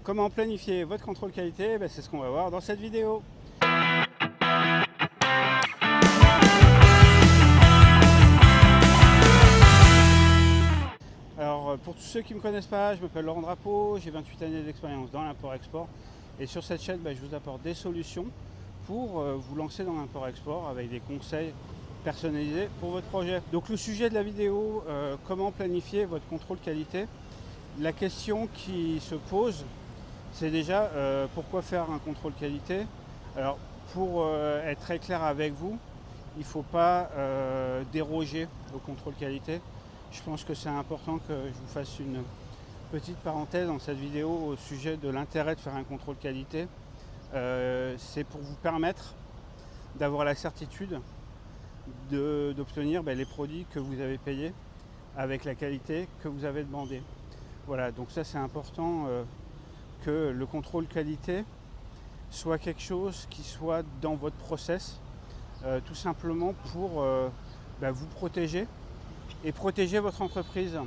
Comment planifier votre contrôle qualité? C'est ce qu'on va voir dans cette vidéo. Alors pour tous ceux qui ne me connaissent pas, je m'appelle Laurent Drapeau, j'ai 28 années d'expérience dans l'import-export et sur cette chaîne je vous apporte des solutions pour vous lancer dans l'import-export avec des conseils personnalisés pour votre projet. Donc le sujet de la vidéo, comment planifier votre contrôle qualité. La question qui se pose, c'est déjà pourquoi faire un contrôle qualité. Alors pour être très clair avec vous, il ne faut pas déroger au contrôle qualité. Je pense que c'est important que je vous fasse une petite parenthèse dans cette vidéo au sujet de l'intérêt de faire un contrôle qualité. C'est pour vous permettre d'avoir la certitude d'obtenir les produits que vous avez payés avec la qualité que vous avez demandé. Voilà, donc ça c'est important que le contrôle qualité soit quelque chose qui soit dans votre process, tout simplement pour vous protéger et protéger votre entreprise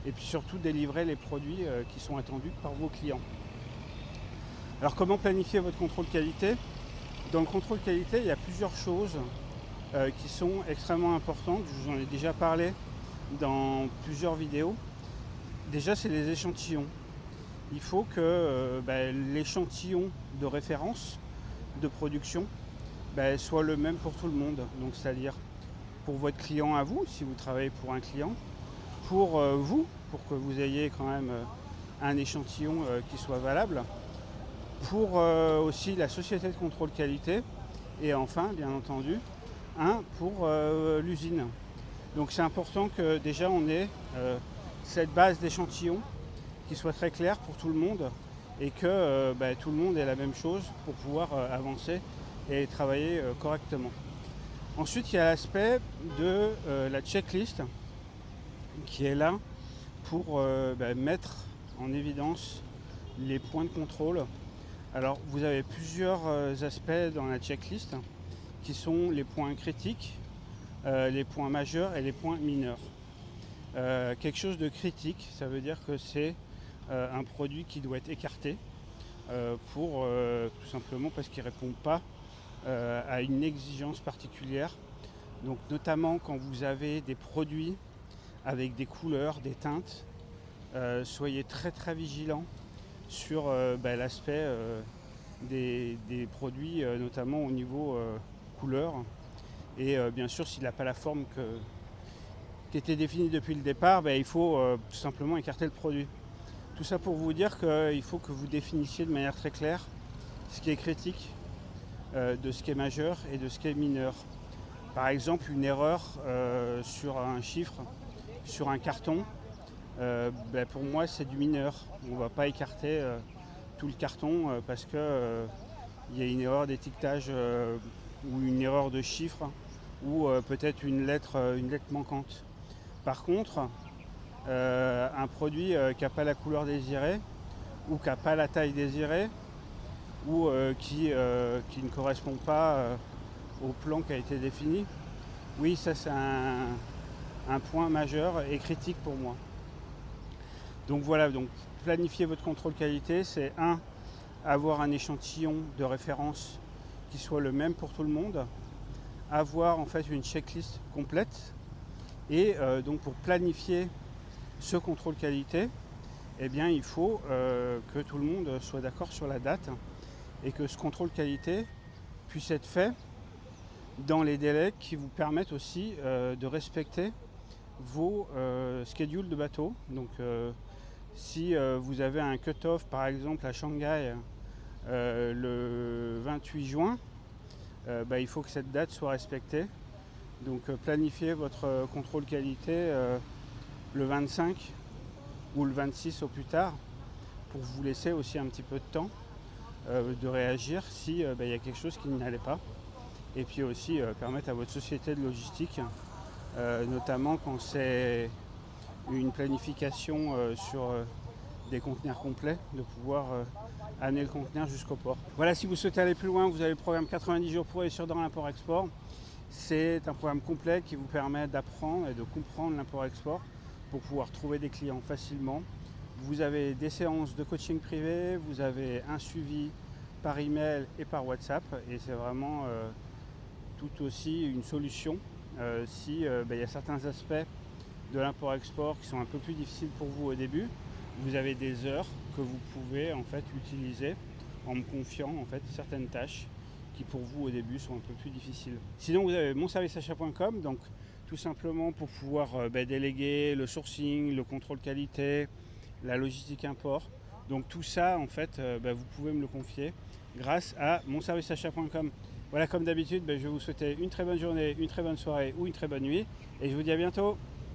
et puis surtout délivrer les produits qui sont attendus par vos clients. Alors comment planifier votre contrôle qualité? Dans le contrôle qualité, il y a plusieurs choses qui sont extrêmement importantes. Je vous en ai déjà parlé dans plusieurs vidéos. Déjà, c'est les échantillons. Il faut que l'échantillon de référence de production soit le même pour tout le monde. Donc c'est-à-dire pour votre client à vous, si vous travaillez pour un client, pour vous, pour que vous ayez quand même un échantillon qui soit valable, pour aussi la société de contrôle qualité, et enfin, bien entendu, un pour l'usine. Donc c'est important que déjà on ait cette base d'échantillons qui soit très claire pour tout le monde et que tout le monde ait la même chose pour pouvoir avancer et travailler correctement. Ensuite, il y a l'aspect de la checklist qui est là pour mettre en évidence les points de contrôle. Alors, vous avez plusieurs aspects dans la checklist qui sont les points critiques, les points majeurs et les points mineurs. Quelque chose de critique, ça veut dire que c'est un produit qui doit être écarté tout simplement parce qu'il ne répond pas à une exigence particulière. Donc notamment quand vous avez des produits avec des couleurs, des teintes, soyez très très vigilants sur l'aspect des produits, notamment au niveau couleur. Et bien sûr, s'il n'a pas la forme qui était définie depuis le départ, il faut tout simplement écarter le produit. Tout ça pour vous dire qu'il faut que vous définissiez de manière très claire ce qui est critique, de ce qui est majeur et de ce qui est mineur. Par exemple, une erreur sur un chiffre, sur un carton, pour moi c'est du mineur. On ne va pas écarter tout le carton parce qu'il y a une erreur d'étiquetage ou une erreur de chiffre ou peut-être une lettre manquante. Par contre, un produit qui n'a pas la couleur désirée ou qui n'a pas la taille désirée ou qui ne correspond pas au plan qui a été défini, oui, ça c'est un point majeur et critique pour moi. Donc voilà, donc planifier votre contrôle qualité, c'est avoir un échantillon de référence qui soit le même pour tout le monde, avoir en fait une checklist complète et donc pour planifier ce contrôle qualité, il faut que tout le monde soit d'accord sur la date et que ce contrôle qualité puisse être fait dans les délais qui vous permettent aussi de respecter vos schedules de bateau. Donc si vous avez un cut-off par exemple à Shanghai le 28 juin, il faut que cette date soit respectée. Donc planifiez votre contrôle qualité le 25 ou le 26 au plus tard pour vous laisser aussi un petit peu de temps de réagir si y a quelque chose qui n'allait pas. Et puis aussi permettre à votre société de logistique, notamment quand c'est une planification sur des conteneurs complets, de pouvoir amener le conteneur jusqu'au port. Voilà, si vous souhaitez aller plus loin, vous avez le programme 90 jours pour réussir dans l'import-export. C'est un programme complet qui vous permet d'apprendre et de comprendre l'import-export pour pouvoir trouver des clients facilement, vous avez des séances de coaching privé, vous avez un suivi par email et par WhatsApp, et c'est vraiment tout aussi une solution si il y a certains aspects de l'import-export qui sont un peu plus difficiles pour vous au début. Vous avez des heures que vous pouvez en fait utiliser en me confiant en fait certaines tâches qui pour vous au début sont un peu plus difficiles. Sinon vous avez monserviceachat.com, donc tout simplement pour pouvoir déléguer le sourcing, le contrôle qualité, la logistique import. Donc tout ça en fait vous pouvez me le confier grâce à monserviceachat.com. Voilà, comme d'habitude, je vais vous souhaiter une très bonne journée, une très bonne soirée ou une très bonne nuit et je vous dis à bientôt.